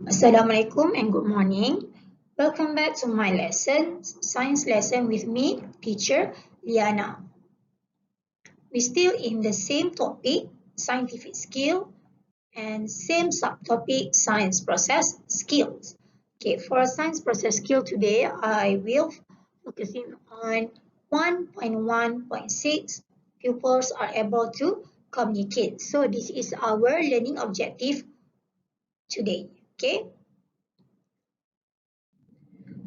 Assalamualaikum and good morning. Welcome back to my lesson, science lesson with me, teacher Liana. We're still in the same topic, scientific skill, and same subtopic, science process skills. Okay, for science process skill today, I will focusing on 1.1.6. Pupils are able to communicate. So this is our learning objective today. Okay.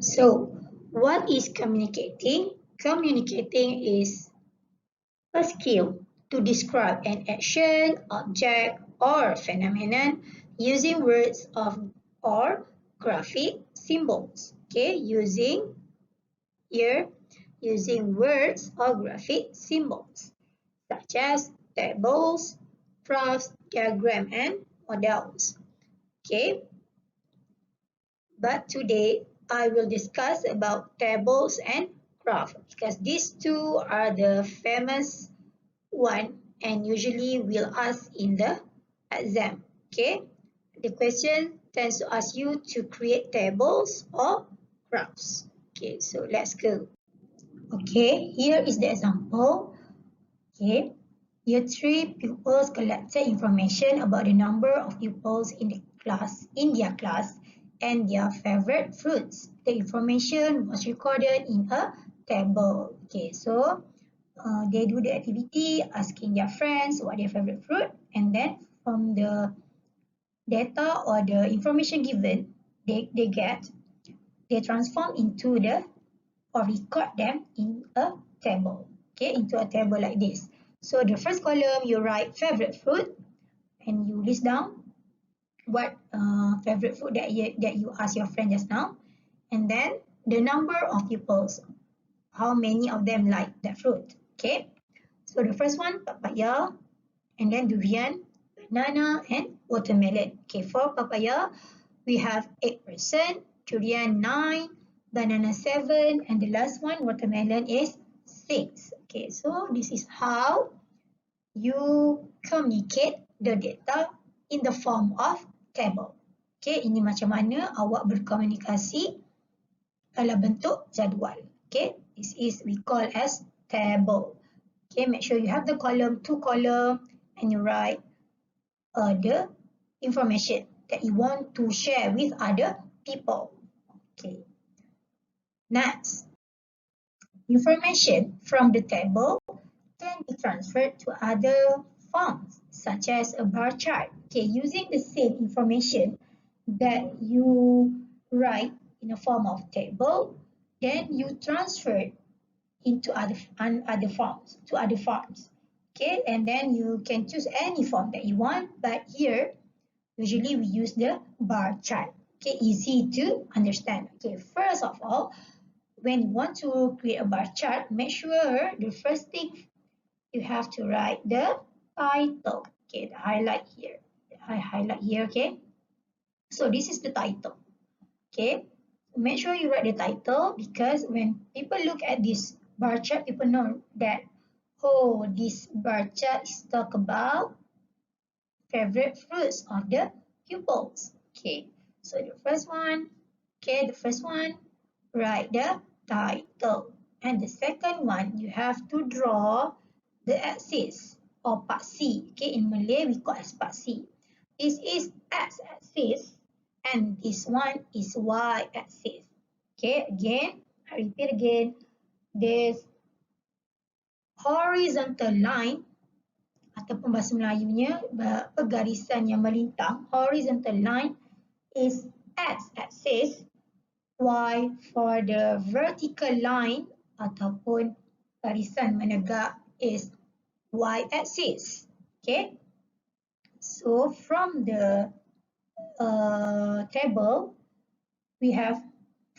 So, what is communicating? Communicating is a skill to describe an action, object, or phenomenon using words or graphic symbols. Okay, using words or graphic symbols such as tables, graphs, diagram, and models. Okay, but today I will discuss about tables and graph because these two are the famous one and usually will ask in the exam. Okay, the question tends to ask you to create tables or graphs. Okay, so let's go. Okay, here is the example. Okay, year 3 pupils collected information about the number of pupils in their class and their favorite fruits. The information was recorded in a table. Okay, so they do the activity asking their friends what their favorite fruit, and then from the data or the information given they transform into the or record them in a table. Okay, into a table like this. So the first column you write favorite fruit and you list down what favorite food that you asked your friend just now, and then the number of pupils, how many of them like that fruit. Okay, so the first one papaya, and then durian, banana, and watermelon. Okay, for papaya we have 8%, durian 9, banana 7, and the last one watermelon is 6. Okay, so this is how you communicate the data in the form of table. Okay, ini macam mana awak berkomunikasi dalam bentuk jadual. Okay, this is we call as table. Okay, make sure you have the column, 2 column, and you write the information that you want to share with other people. Okay, next, information from the table can be transferred to other forms such as a bar chart. Okay, using the same information that you write in a form of table, then you transfer it into other forms. Okay, and then you can choose any form that you want, but here usually we use the bar chart. Okay, easy to understand. Okay, first of all, when you want to create a bar chart, make sure the first thing you have to write the title. Okay, the highlight here. I highlight here, okay? So this is the title. Okay, make sure you write the title because when people look at this bar chart, people know that, oh, this bar chart is talk about favorite fruits of the pupils. Okay, so the first one, write the title. And the second one, you have to draw the axis or paksi. Okay, in Malay we call as paksi. This is x-axis and this one is y-axis. Okay, again, I repeat again, this horizontal line ataupun bahasa Melayunya garisan yang melintang, horizontal line is x-axis, while for the vertical line ataupun garisan menegak is y-axis. Okay, so from the table, we have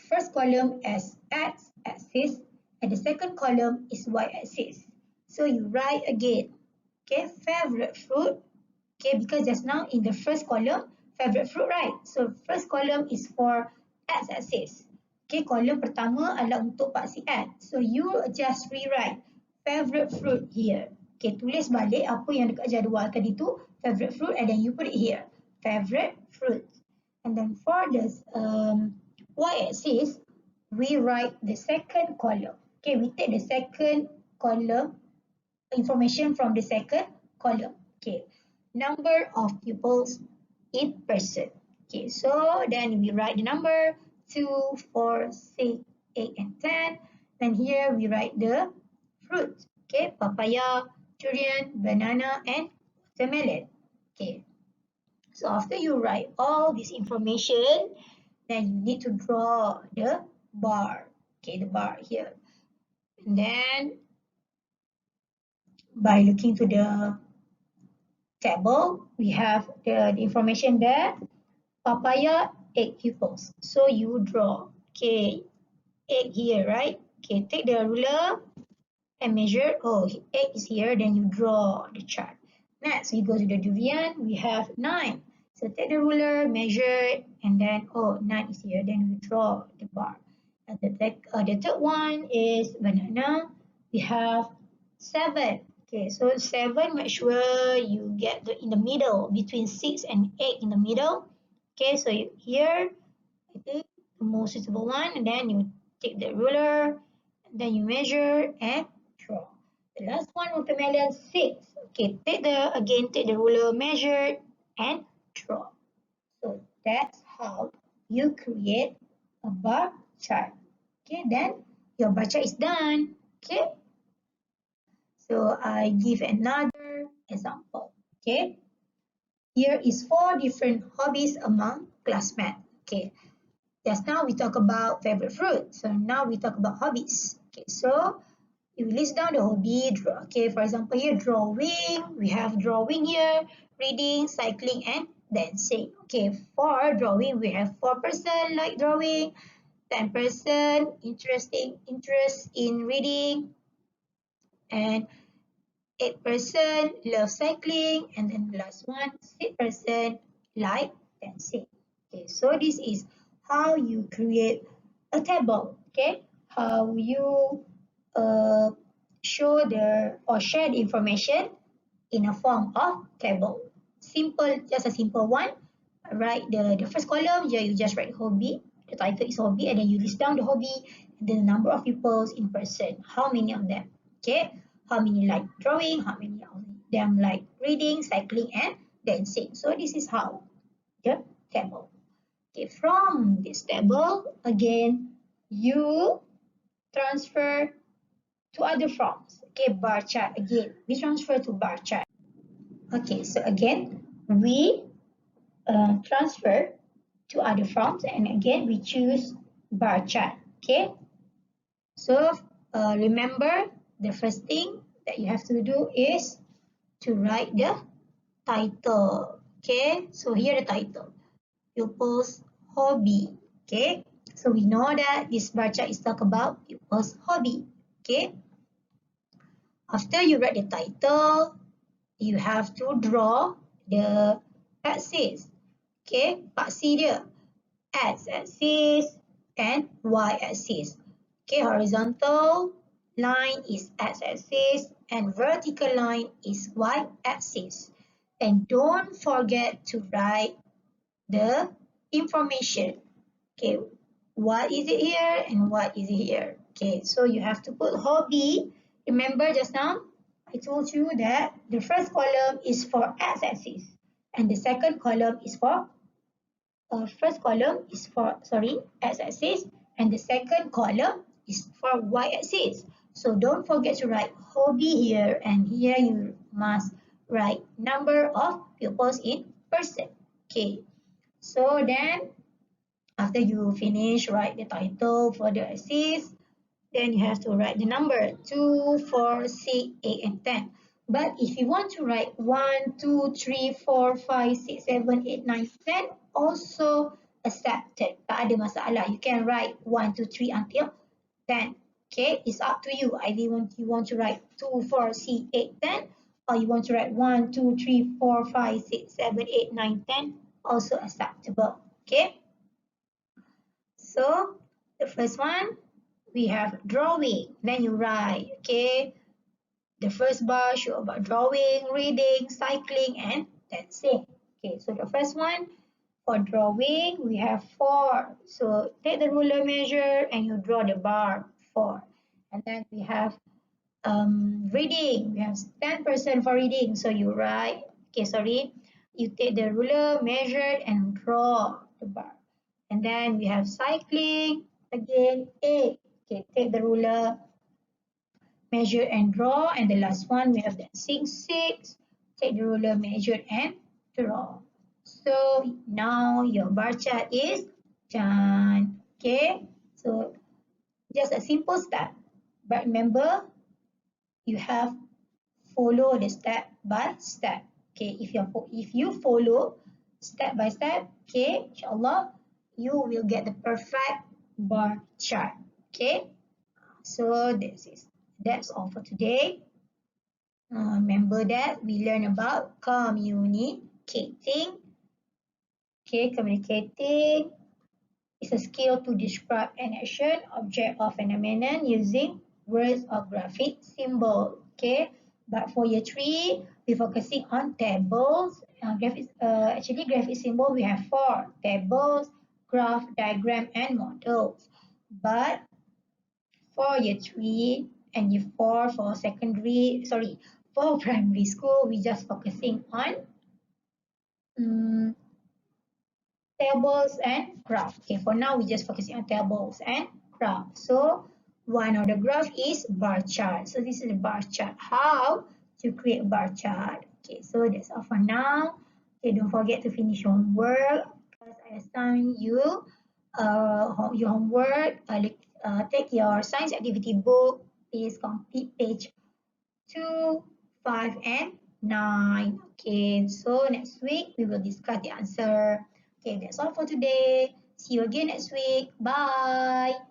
first column as x-axis and the second column is y-axis. So you write again, okay, favorite fruit, okay, because just now in the first column, favorite fruit, right? So first column is for x-axis. Okay, column pertama adalah untuk paksi X. So you just rewrite favorite fruit here. Okay, tulis balik apa yang dekat jadual tadi tu, favorite fruit, and then you put it here, favorite fruit. And then for for the y-axis, we write the second column. Okay, we take the second column, information from the second column. Okay, number of pupils in person. Okay, so then we write the number 2, 4, 6, 8, and 10. Then here we write the fruit. Okay, papaya, durian, banana, and watermelon. Okay, so after you write all this information, then you need to draw the bar. Okay, the bar here. And then by looking to the table, we have the information there. Papaya, 8 pupils. So you draw. Okay, 8 here, right? Okay, take the ruler and measure. Oh, 8 is here, then you draw the chart. Next, we go to the durian. We have 9. So take the ruler, measure, and then, oh, 9 is here. Then we draw the bar. And the third one is banana. We have 7. Okay, so 7, make sure you get in the middle, between 6 and 8 in the middle. Okay, so here, I think the most suitable one, and then you take the ruler, and then you measure and draw. The last one, watermelon, 6. Okay, take the ruler, measure and draw. So that's how you create a bar chart. Okay, then your bar chart is done. Okay, so I give another example. Okay, here is 4 different hobbies among classmates. Okay, just now we talk about favorite fruit. So now we talk about hobbies. Okay, so you list down the hobby. Okay, for example, here drawing. We have drawing here, reading, cycling, and dancing. Okay, for drawing, we have 4% like drawing, 10% interest in reading, and 8% love cycling, and then the last one, 6% like dancing. Okay, so this is how you create a table. Okay, how you show or share the information in a form of table. Simple, just a simple one. Write the first column, here you just write hobby. The title is hobby, and then you list down the hobby, and then the number of pupils in person. How many of them? Okay, how many like drawing, how many of them like reading, cycling, and dancing. So this is how the table. Okay, from this table, again, you transfer to other forms. Okay, bar chart again. We transfer to bar chart. Okay, so again, we transfer to other forms, and again, we choose bar chart. Okay, so remember, the first thing that you have to do is to write the title. Okay, so here the title, pupils hobby. Okay, so we know that this bar chart is talk about pupils hobby. Okay, after you write the title, you have to draw the axis. Okay, paksi dia, x-axis and y-axis. Okay, horizontal line is x-axis and vertical line is y-axis. And don't forget to write the information. Okay, what is it here and what is it here? Okay, so you have to put hobby. Remember just now, I told you that the first column is for x-axis and the second column is for x-axis, and the second column is for y-axis. So don't forget to write hobby here, and here you must write number of pupils in person. Okay, so then after you finish write the title for the axis, then you have to write the number 2, 4, 6, 8, and 10. But if you want to write 1, 2, 3, 4, 5, 6, 7, 8, 9, 10, also accepted. Tak ada masalah. You can write 1, 2, 3 until 10. Okay, it's up to you. Either you want to write 2, 4, 6, 8, 10, or you want to write 1, 2, 3, 4, 5, 6, 7, 8, 9, 10, also acceptable. Okay, so the first one, we have drawing. Then you write, okay, the first bar show about drawing, reading, cycling, and dancing. Okay, so the first one, For drawing, we have 4. So take the ruler measure and you draw the bar 4. And then we have reading. We have 10% for reading. So you write, okay, sorry. You take the ruler, measure, and draw the bar. And then we have cycling. Again, 8. Okay, take the ruler, measure and draw. And the last one, we have the 6, 6. Take the ruler, measure and draw. So now your bar chart is done. Okay, so just a simple step. But remember, you have follow the step by step. Okay, if you follow step by step, okay, inshallah, you will get the perfect bar chart. Okay, so that's all for today. Remember that we learn about communicating. Okay, communicating is a skill to describe an action, object, or phenomenon using words or graphic symbol. Okay, but for year 3, we're focusing on tables. Actually, graphic symbol we have 4: tables, graph, diagram, and models. But for year 3 and year 4 for for primary school, we just focusing on um, tables and graph. Okay, for now we just focusing on tables and graph. So one of the graph is bar chart. So this is a bar chart. How to create a bar chart? Okay, so that's all for now. Okay, don't forget to finish your homework because I assign you your homework. Take your science activity book. Please complete page 2, 5, and 9. Okay, so next week we will discuss the answer. Okay, that's all for today. See you again next week. Bye.